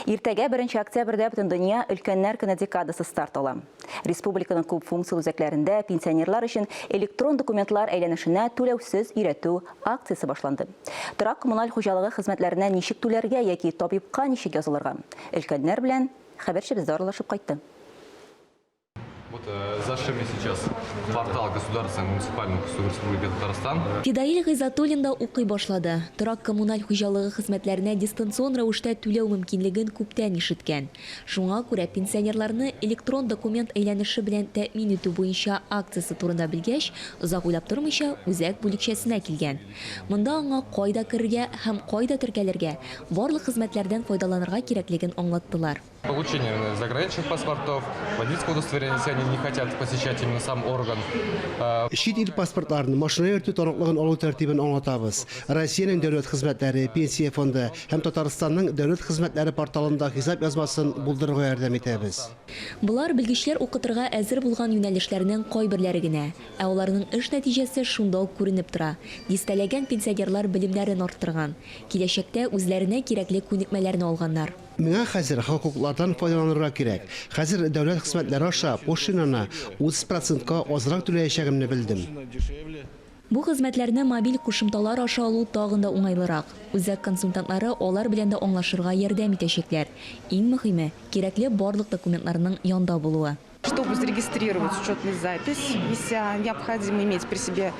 Иртәгә 1 октябрьдә бөтен дөнья өлкәннәр көне декадасы старт ала. Республиканың күп функцияле үзәкләрендә пенсионерлар өчен электрон документлар әйләнешенә түләүсез өйрәтү акциясе башланды. Торак коммуналь хуҗалыгы хезмәтләренә ничек түләргә яки табибка ничек язылырга? Өлкәннәр белән хәбәрчебез аралашып кайтты. Зашли сейчас портал Государственного муниципального Республики Татарстан. Фидаил Гайзатуллин да укый башлады. Торак коммуналь хуҗалыгы хезмәтләренә дистанцион рәвештә түләү мөмкинлеген күптән ишеткән. Шуңа күрә пенсионерларны электрон документ әйләнеше белән тәэмин итү буенча акциясе турында белгәч, озак уйлап тормыйча үзәк бүлекчәсенә килгән. Монда аңа кайда керергә һәм кайда теркәлергә, барлык хезмәтләрдән файдаланырга кирәклеген аңлаттылар. Получение заграничных паспортов, водительского удостоверения, если они не хотят посещать именно сам орган. Шит ил паспортларын машина йөртү таныклыгын алу тәртибен аңлатабыз. Россиянең дәүләт хезмәтләре, пенсия фонды һәм Татарстанның дәүләт хезмәтләре порталында хисап язмасын булдырырга ярдәм итәбез. Булар белгечләр укытырга әзер булган юнәлешләрнең кайберләре генә, ә аларның эш нәтиҗәсе шунда ук күренеп тора. Дистәләгән пенсионерлар белемнәрен арттырган, киләчәктә үзләренә кирәкле күнекмәләрне алганнар. Миңа хәзер хокуклардан файдаланырга кирәк. Хәзер дәүләт хезмәтләре аша пошинаны 30%-ка азрак түләячәгемне белдем. Бу хезмәтләрне мобиль кушымталар аша алу тагын да уңайлырак. Үзәк консультантлары алар белән дә аңлашырга ярдәм итәчәкләр. Иң мөһиме, кирәкле барлык документларның янда булуы. Чтобы зарегистрировать учетную запись, если необходимо иметь при себе.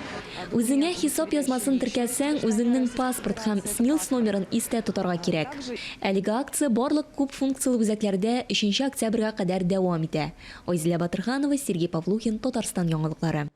Үзеңә хисап язмасын теркәсәң, үзеңнең паспорт һәм СНИЛС номерын истә тотарга кирәк. Әлеге акция барлык күп функцияле үзәкләрдә 3 октябрьгә кадәр дәвам итә. Айзилә Батырханова, Сергей Павлухин, Татарстан яңалыклары.